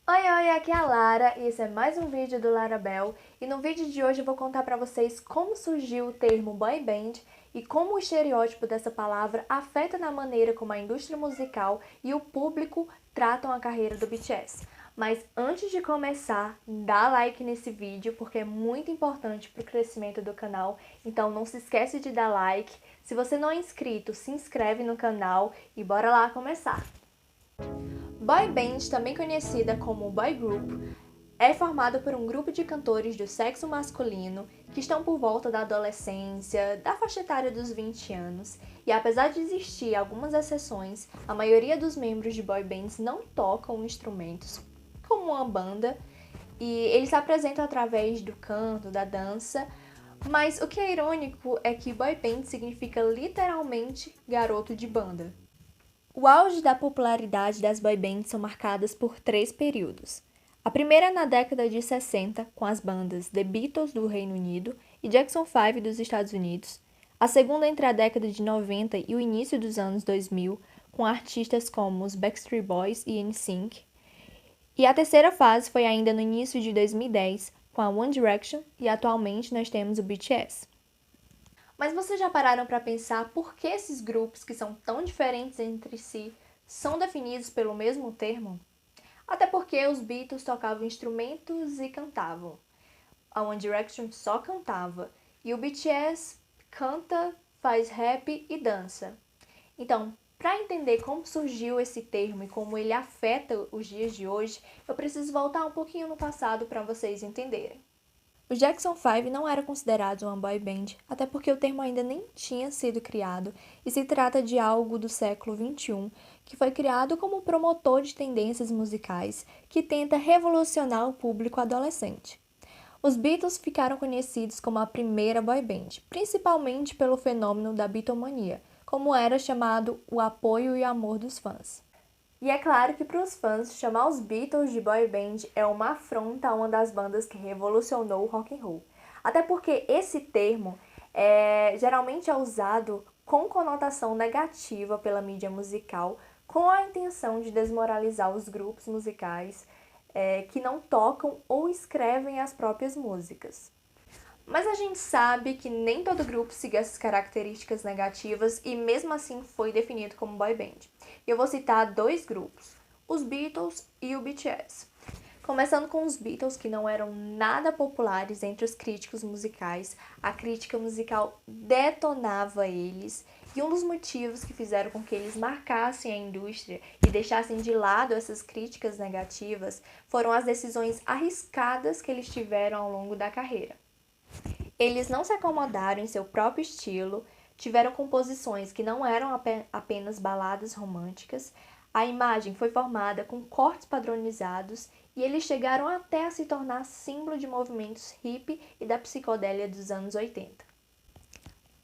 Oi, aqui é a Lara e esse é mais um vídeo do Larabel. E no vídeo de hoje eu vou contar pra vocês como surgiu o termo boy band e como o estereótipo dessa palavra afeta na maneira como a indústria musical e o público tratam a carreira do BTS. Mas antes de começar, dá like nesse vídeo porque é muito importante para o crescimento do canal, então não se esquece de dar like. Se você não é inscrito, se inscreve no canal e bora lá começar! Boy band, também conhecida como boy group, é formada por um grupo de cantores do sexo masculino que estão por volta da adolescência, da faixa etária dos 20 anos, e apesar de existir algumas exceções, a maioria dos membros de boy bands não tocam instrumentos como uma banda, e eles se apresentam através do canto, da dança, mas o que é irônico é que boy band significa literalmente garoto de banda. O auge da popularidade das boy bands são marcadas por três períodos. A primeira é na década de 60, com as bandas The Beatles do Reino Unido e Jackson 5 dos Estados Unidos. A segunda entre a década de 90 e o início dos anos 2000, com artistas como os Backstreet Boys e NSYNC. E a terceira fase foi ainda no início de 2010, com a One Direction, e atualmente nós temos o BTS. Mas vocês já pararam para pensar por que esses grupos que são tão diferentes entre si são definidos pelo mesmo termo? Até porque os Beatles tocavam instrumentos e cantavam. A One Direction só cantava. E o BTS canta, faz rap e dança. Então, para entender como surgiu esse termo e como ele afeta os dias de hoje, eu preciso voltar um pouquinho no passado para vocês entenderem. Os Jackson 5 não era considerado uma boy band, até porque o termo ainda nem tinha sido criado, e se trata de algo do século XXI, que foi criado como promotor de tendências musicais que tenta revolucionar o público adolescente. Os Beatles ficaram conhecidos como a primeira boy band, principalmente pelo fenômeno da Beatlemania, como era chamado o apoio e amor dos fãs. E é claro que para os fãs, chamar os Beatles de boy band é uma afronta a uma das bandas que revolucionou o rock and roll. Até porque esse termo geralmente é usado com conotação negativa pela mídia musical, com a intenção de desmoralizar os grupos musicais que não tocam ou escrevem as próprias músicas. Mas a gente sabe que nem todo grupo siga essas características negativas e mesmo assim foi definido como boy band. Eu vou citar dois grupos, os Beatles e o BTS. Começando com os Beatles, que não eram nada populares entre os críticos musicais, a crítica musical detonava eles, e um dos motivos que fizeram com que eles marcassem a indústria e deixassem de lado essas críticas negativas foram as decisões arriscadas que eles tiveram ao longo da carreira. Eles não se acomodaram em seu próprio estilo, tiveram composições que não eram apenas baladas românticas, a imagem foi formada com cortes padronizados e eles chegaram até a se tornar símbolo de movimentos hippie e da psicodélia dos anos 80.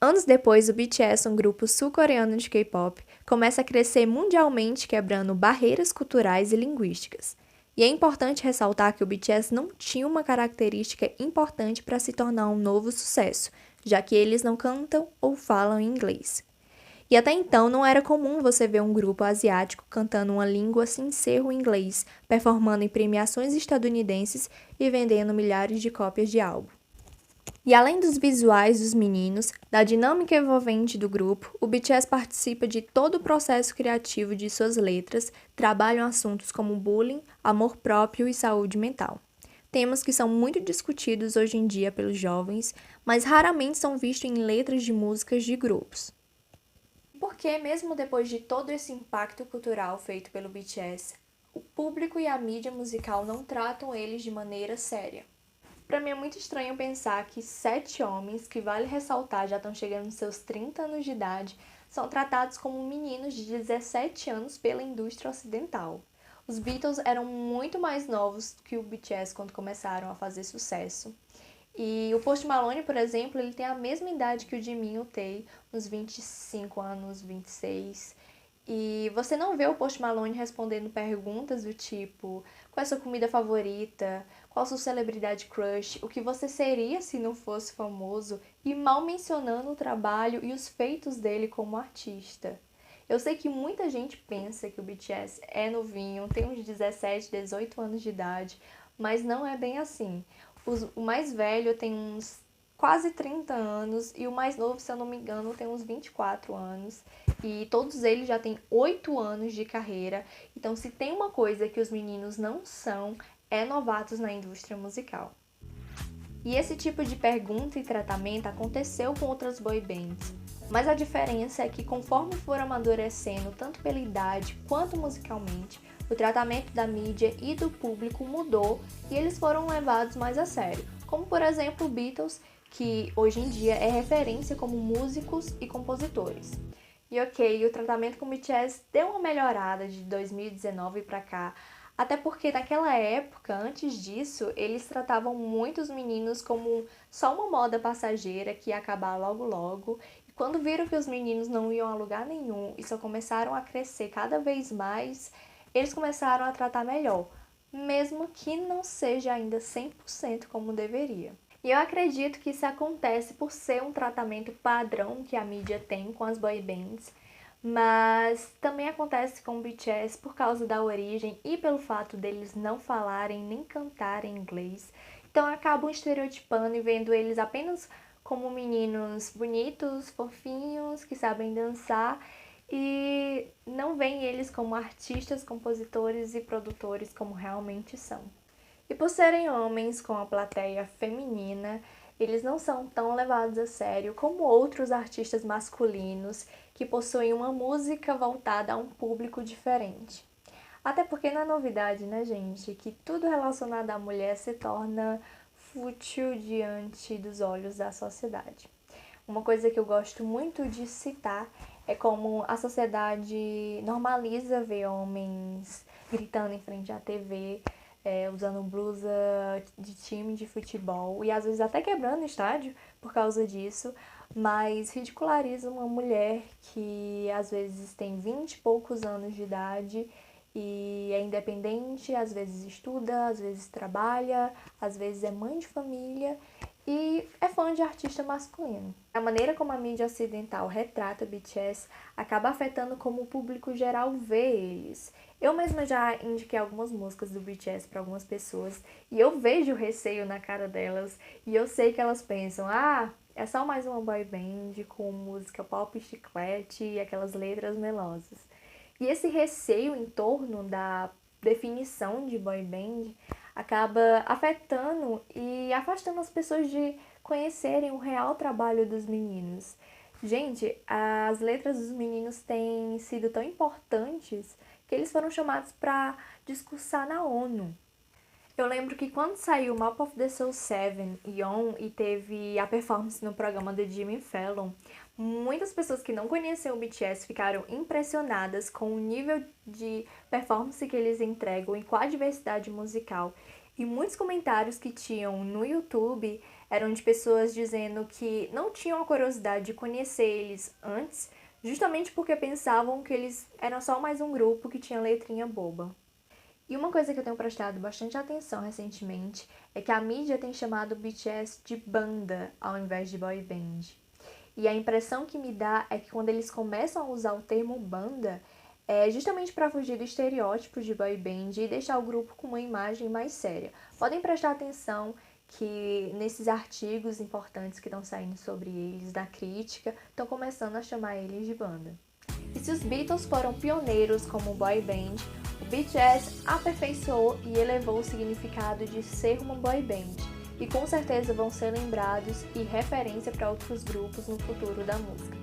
Anos depois, o BTS, um grupo sul-coreano de K-pop, começa a crescer mundialmente, quebrando barreiras culturais e linguísticas. E é importante ressaltar que o BTS não tinha uma característica importante para se tornar um novo sucesso, já que eles não cantam ou falam em inglês. E até então não era comum você ver um grupo asiático cantando uma língua sem ser o inglês, performando em premiações estadunidenses e vendendo milhares de cópias de álbum. E além dos visuais dos meninos, da dinâmica envolvente do grupo, o BTS participa de todo o processo criativo de suas letras, trabalham assuntos como bullying, amor próprio e saúde mental. Temas que são muito discutidos hoje em dia pelos jovens, mas raramente são vistos em letras de músicas de grupos. Porque, mesmo depois de todo esse impacto cultural feito pelo BTS, o público e a mídia musical não tratam eles de maneira séria. Para mim é muito estranho pensar que 7 homens, que vale ressaltar já estão chegando nos seus 30 anos de idade, são tratados como meninos de 17 anos pela indústria ocidental. Os Beatles eram muito mais novos que o BTS quando começaram a fazer sucesso. E o Post Malone, por exemplo, ele tem a mesma idade que o Jimin e o Tae, uns 25 anos, 26. E você não vê o Post Malone respondendo perguntas do tipo: qual é a sua comida favorita? Qual a sua celebridade crush? O que você seria se não fosse famoso? E mal mencionando o trabalho e os feitos dele como artista. Eu sei que muita gente pensa que o BTS é novinho, tem uns 17, 18 anos de idade, mas não é bem assim. O mais velho tem uns quase 30 anos e o mais novo, se eu não me engano, tem uns 24 anos. E todos eles já têm 8 anos de carreira. Então, se tem uma coisa que os meninos não são, é novatos na indústria musical. E esse tipo de pergunta e tratamento aconteceu com outras boy bands, mas a diferença é que conforme foram amadurecendo, tanto pela idade quanto musicalmente, o tratamento da mídia e do público mudou e eles foram levados mais a sério, como por exemplo Beatles, que hoje em dia é referência como músicos e compositores. E ok, o tratamento com o BTS deu uma melhorada de 2019 para cá, até porque naquela época, antes disso, eles tratavam muitos meninos como só uma moda passageira que ia acabar logo logo. E quando viram que os meninos não iam a lugar nenhum e só começaram a crescer cada vez mais, eles começaram a tratar melhor, mesmo que não seja ainda 100% como deveria. E eu acredito que isso acontece por ser um tratamento padrão que a mídia tem com as boy bands, mas também acontece com o BTS por causa da origem e pelo fato deles não falarem nem cantarem inglês. Então acabam estereotipando e vendo eles apenas como meninos bonitos, fofinhos, que sabem dançar e não veem eles como artistas, compositores e produtores como realmente são. E por serem homens com a plateia feminina, eles não são tão levados a sério como outros artistas masculinos que possuem uma música voltada a um público diferente. Até porque não é novidade, né, gente, que tudo relacionado à mulher se torna fútil diante dos olhos da sociedade. Uma coisa que eu gosto muito de citar é como a sociedade normaliza ver homens gritando em frente à TV, usando blusa de time de futebol e às vezes até quebrando o estádio por causa disso, mas ridiculariza uma mulher que às vezes tem 20 e poucos anos de idade e é independente, às vezes estuda, às vezes trabalha, às vezes é mãe de família e é fã de artista masculino. A maneira como a mídia ocidental retrata BTS acaba afetando como o público geral vê eles. Eu mesma já indiquei algumas músicas do BTS para algumas pessoas e eu vejo o receio na cara delas e eu sei que elas pensam, é só mais uma boy band com música pop chiclete e aquelas letras melosas. E esse receio em torno da definição de boy band acaba afetando e afastando as pessoas de conhecerem o real trabalho dos meninos. Gente, as letras dos meninos têm sido tão importantes que eles foram chamados para discursar na ONU. Eu lembro que quando saiu Map of the Soul 7 e teve a performance no programa do Jimmy Fallon, muitas pessoas que não conheciam o BTS ficaram impressionadas com o nível de performance que eles entregam e com a diversidade musical. E muitos comentários que tinham no YouTube eram de pessoas dizendo que não tinham a curiosidade de conhecer eles antes, justamente porque pensavam que eles eram só mais um grupo que tinha letrinha boba. E uma coisa que eu tenho prestado bastante atenção recentemente é que a mídia tem chamado o BTS de banda ao invés de boy band. E a impressão que me dá é que quando eles começam a usar o termo banda, é justamente para fugir do estereótipo de boy band e deixar o grupo com uma imagem mais séria. Podem prestar atenção que nesses artigos importantes que estão saindo sobre eles, da crítica, estão começando a chamar eles de banda. E se os Beatles foram pioneiros como boy band, o BTS aperfeiçoou e elevou o significado de ser uma boy band. E com certeza vão ser lembrados e referência para outros grupos no futuro da música.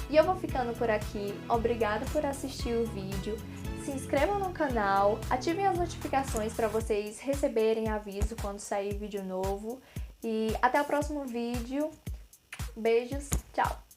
E eu vou ficando por aqui, obrigada por assistir o vídeo, se inscrevam no canal, ativem as notificações para vocês receberem aviso quando sair vídeo novo e até o próximo vídeo, beijos, tchau!